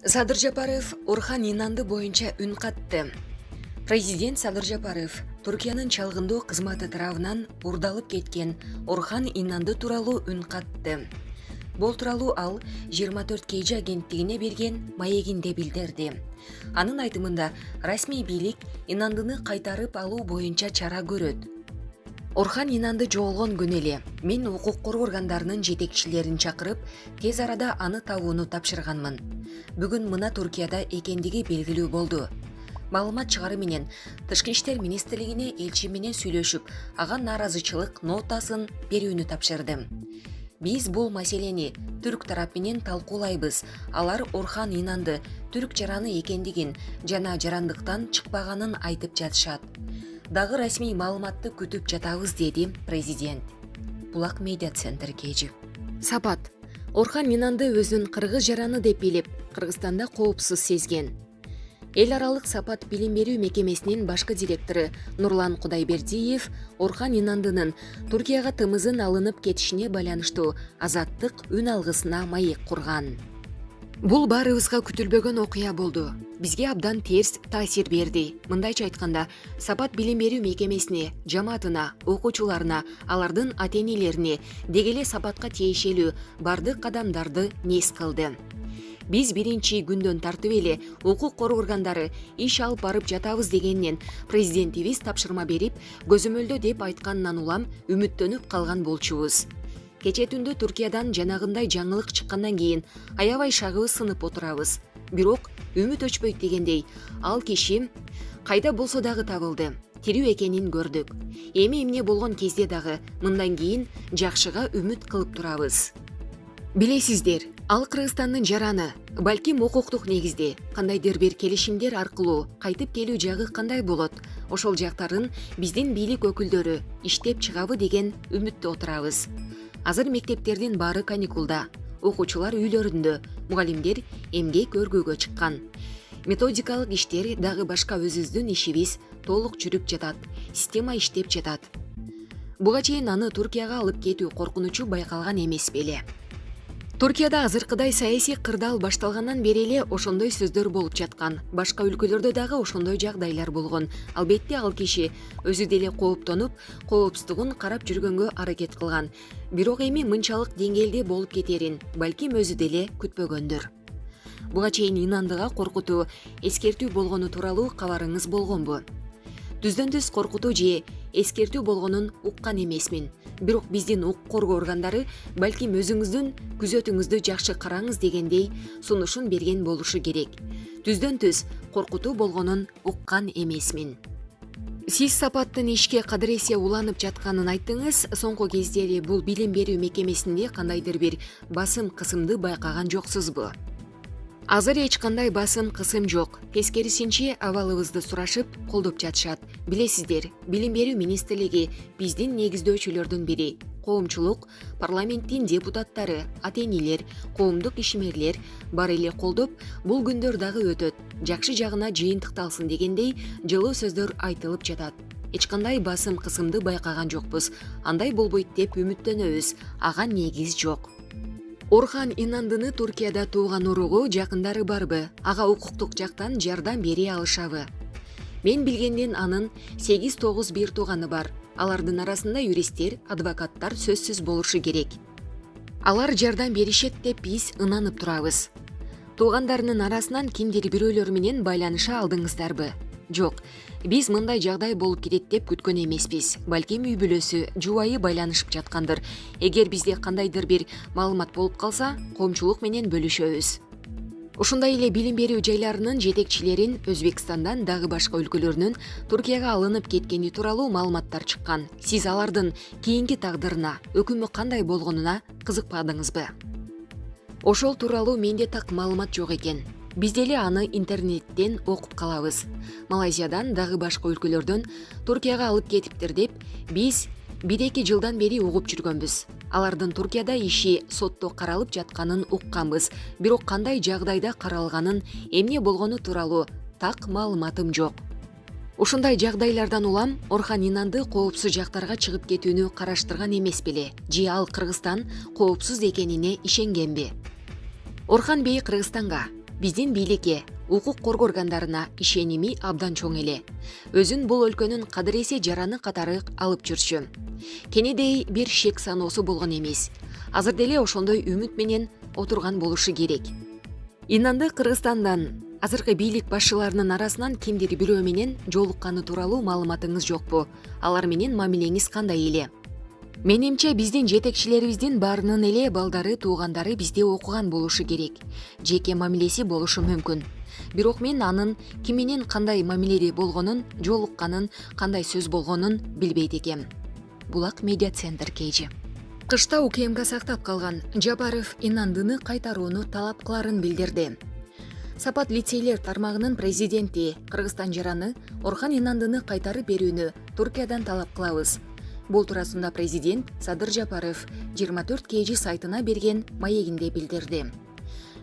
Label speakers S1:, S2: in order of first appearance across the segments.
S1: Садыр Жапаров Орхан Инанды боюнча үн катты. Президент Садыр Жапаров Түркиянын чалгындоо кызматы тарабынан урдалып кеткен Орхан Инанды тууралуу үн катты. Бул тууралуу ал 24 KG агенттигине берген маегинде билдирди. Анын айтымында расмий бийлик Инандыны кайтарып алуу боюнча чара көрөт. Орхан Инанды жоголгон күнү эле мен укук коргоо органдарынын жетекчилерин чакырып, тез арада аны табууну тапшырганмын. Бүгүн мына Туркияда экендиги белгилүү болду. Маалымат чыгаруу менен Тышкы иштер министрлигине элчи менен сүйлөшүп, ага нааразычылык нотасын берүүнү тапшырдым. Биз бул маселени түрк тарап менен талкуулайбыз. Алар Орхан Инанды түрк жараны экендигин жана жарандыктан чыкпаганын айтып жатышат. Дагы расмий маалыматты күтүп жатабыз, деди президент. Булак медиа центр KG. Сапат. Орхан Инанды өзүн кыргыз жараны деп билип, Кыргызстанда коопсуз сезген. Эл аралык сапат билим берүү мекемесинин башкы директору Нурлан Кудайбердиев Орхан Инандынын Туркияга тымызын алынып кетишине байланыштуу азаттык үн алгысына маек курган. Бул баарыбызга күтүлбөгөн окуя болду. Бизге абдан терс таасир берди. Мындайча айтканда, сапат билим берүү мекемесине, жамаатына, окуучуларына, алардын ата-энелерине, деги эле сапатка тиешелүү бардык кадамдарды нес кылды. Биз биринчи күндөн тартып эле укук коргоо органдары иш алып барып жатабыз дегеннен президентибиз тапшырма берип, көзөмөлдө деп айтканынан улам үмүттөнүп калган болчубуз. Кече түндө Туркиядан жанагындай жаңылык чыккандан кийин аябай шагыбыз сынып отурабыз. Бирок үмүт өчпөйт дегендей, ал киши кайда болсо дагы табылды. Тирүү экенин көрдүк. Эми эмне болгон кезде дагы мындан кийин жакшыга үмүт кылып турабыз. Билесиздер, ал Кыргызстандын жараны, балким укуктук негизде кандайдыр бир келишимдер аркылуу кайтып келүү жагы кандай болот? Ошол жактарын биздин бийлик өкүлдөрү иштеп чыгабы деген үмүттө отурабыз. Азыр мектептердин баары каникулда, окуучулар үйлөрүндө, мугалимдер эмгек өргүүгө чыккан. Методикалык иштер дагы башка өзүбүздүн ишибиз толук жүрүп жатат, система иштеп жатат. Буга чейин аны Туркияга алып кетүү коркунучу байкалган эмес беле. Туркияда азыркыдай саясий кырдаал башталгандан бери эле ошондой сөздөр болуп жаткан. Башка өлкөлөрдө дагы ошондой жагдайлар болгон. Албетте ал киши өзү деле кооптонуп, коопсуздугун карап жүргөнгө аракет кылган. Бирок эми мынчалык деңгээлде болуп кетерин балким өзү деле күтпөгөндүр. Буга чейин Инандыга коркутуу, эскертүү болгону тууралуу кабарыңыз болгонбу? Түздөн түз коркутуу же эскертүү болгонун уккан эмесмин. Бирок биздин укук коргоо органдары балким өзүңүздүн күзөтүңүздү жакшы караңыз дегендей сунушун берген болушу керек. Түздөн түз коркутуу болгонун уккан эмесмин. Сиз сапаттын ишке кадыресе уланып жатканын айттыңыз. Соңку кездери бул билим берүү мекемесинде кандайдыр бир басым кысымды байкаган жоксузбу? Азыр эч кандай басым кысым жок. Тескерисинче абалыбызды сурашып, колдоп жатышат. Билесиздер, билим берүү министрлиги биздин негиздөөчүлөрдүн бири. Коомчулук, парламенттин депутаттары, ата-энелер, коомдук ишмерлер баары эле колдоп, бул күндөр дагы өтөт, жакшы жагына жыйынтыкталсын дегендей жылуу сөздөр айтылып жатат. Эч кандай басым кысымды байкаган жокпуз. Андай болбойт деп үмүттөнөбүз. Ага негиз жок. Орхан Инандыны Туркияда тууган уругу жакындары барбы? Ага укуктук жактан жардам бере алышабы? Мен билгенден анын 8-9 бир тууганы бар. Алардын арасында юристтер, адвокаттар сөзсүз болушу керек. Алар жардам беришет деп биз ынанып турабыз. Туугандарынын арасынан кимдир бирөөлөр менен байланыша алдыңыздарбы? Жок, биз мындай жагдай болуп кетет деп күткөн эмеспиз. Балким үй бүлөсү, жубайы байланышып жаткандыр. Эгер бизде кандайдыр бир маалымат болуп калса, коомчулук менен бөлүшөбүз. Ушундай эле билим берүү жайларынын жетекчилерин Өзбекстандан дагы башка өлкөлөрүнүн Туркияга алынып кеткени тууралуу маалыматтар чыккан. Сиз алардын кийинки тагдырына, өкүмү кандай болгонуна кызыкпадыңызбы? Ошол тууралуу менде так маалымат жок экен. Биз деле аны интернеттен окуп калабыз. Малайзиядан дагы башка өлкөлөрдөн Туркияга алып кетиптир деп биз 1-2 жылдан бери угуп жүргөнбүз. Алардын Туркияда иши сотто каралып жатканын укканбыз. Бирок кандай жагдайда каралганын, эмне болгону тууралуу так маалыматым жок. Ушундай жагдайлардан улам Орхан Инанды коопсуз жактарга чыгып кетүүнү караштырган эмес беле? Же ал Кыргызстан коопсуз экенине ишенгенби? Орхан Бей Кыргызстанга Биздин бийликке, укук коргоо органдарына ишеними абдан чоң эле. Өзүн бул өлкөнүн кадыресе жараны катары алып жүрчү. Кенедей бир шек саноосу болгон эмес. Азыр деле ошондой үмүт менен отурган болушу керек. Инанды Кыргызстандан азыркы бийлик башчыларынын арасынан кимдир бирөө менен жолукканы тууралуу маалыматыңыз жокпу? Алар менен мамилеңиз кандай эле? Менимче биздин жетекчилерибиздин баарынын эле балдары, туугандары бизде окуган болушу керек. Жеке мамилеси болушу мүмкүн. Бирок мен анын ким менен кандай мамиледе болгонун, жолукканын, кандай сөз болгонун билбейт экем. Булак медиа центр KG. Кышта УКМК сактап калган Жапаров Инандыны кайтарууну талап кыларын билдирди. Сапат лицейлер тармагынын президенти Кыргызстан жараны Орхан Инандыны кайтарып берүүнү Туркиядан талап кылабыз. Бул туурасында президент Садыр Жапаров 24 KG сайтына берген маегинде билдирди.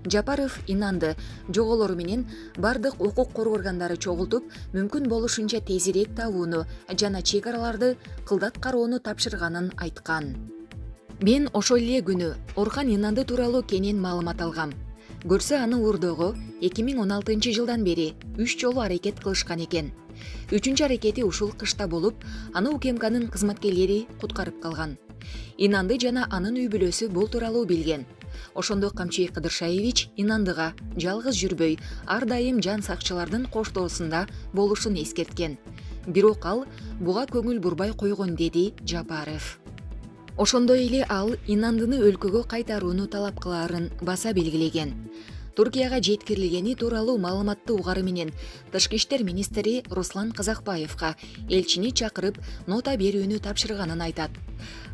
S1: Жапаров Инанды жоголору менен бардык укук коргоо органдары чогултуп, мүмкүн болушунча тезирээк табууну жана чек араларды кылдат кароону тапшырганын айткан. Мен ошол эле күнү Орхан Инанды тууралуу кенен маалымат алгам. Көрсө аны уурдоого 2016 жылдан бери 3 жолу аракет кылышкан экен. 3-чү аракети ушул кышта болуп, аны УКМКнын кызматкерлери куткарып калган. Инанды жана анын үй бүлөсү бул тууралуу билген. Ошондо Камчей Кыдыршаевич Инандыга жалгыз жүрбөй, ар дайым жан сакчылардын коштоосунда болушун эскерткен. Бирок ал буга көңүл бурбай койгон, деди Жапаров. Ошондой эле ал Инандыны өлкөгө кайтарууну талап кылаарын баса белгилеген. Туркияга жеткирилгени тууралуу маалыматты угары менен Тышкы иштер министри Руслан Казакбаевга элчини чакырып нота берүүнү тапшырганын айтат.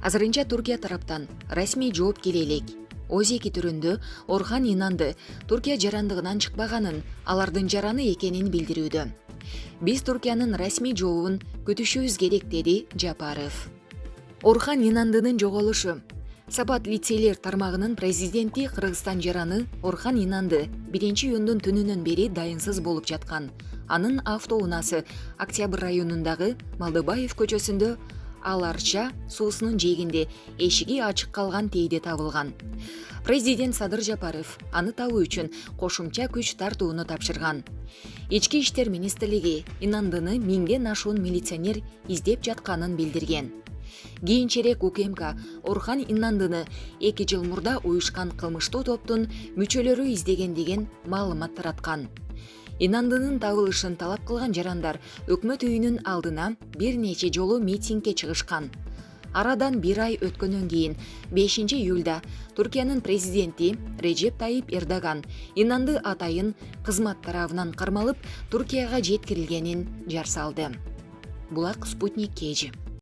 S1: Азырынча Туркия тараптан расмий жооп келе элек. Озеки түрүндө Орхан Инанды Туркия жарандыгынан чыкпаганын, алардын жараны экенин билдирүүдө. Биз Туркиянын расмий жообун күтүшүбүз керек, деди Жапаров. Орхан Инандынын жоголушу. Сапат лицейлер тармагынын президенти Кыргызстан жараны Орхан Инанды 1-июндун түнүнөн бери дайынсыз болуп жаткан. Анын автоунаасы Октябрь районундагы Малдыбаев көчөсүндө Аларча суусунун жээгинде эшиги ачык калган тийде табылган. Президент Садыр Жапаров аны табуу үчүн кошумча күч тартууну тапшырган. Ички иштер министрлиги Инандыны 1000ден ашуун милиционер издеп жатканын билдирген. Кийинчерээк УКМК Орхан Инандыны 2 жыл мурда уюшкан кылмыштуу топтун мүчөлөрү издеген деген маалымат тараткан. Инандынын табылышын талап кылган жарандар өкмөт үйүнүн алдына бир нече жолу митингге чыгышкан. Арадан 1 ай өткөндөн кийин 5 июлда Туркиянын президенти Режеп Тайип Эрдоган Инанды атайын кызмат тарабынан кармалып Туркияга жеткирилгенин жар салды. Булак Спутник KG.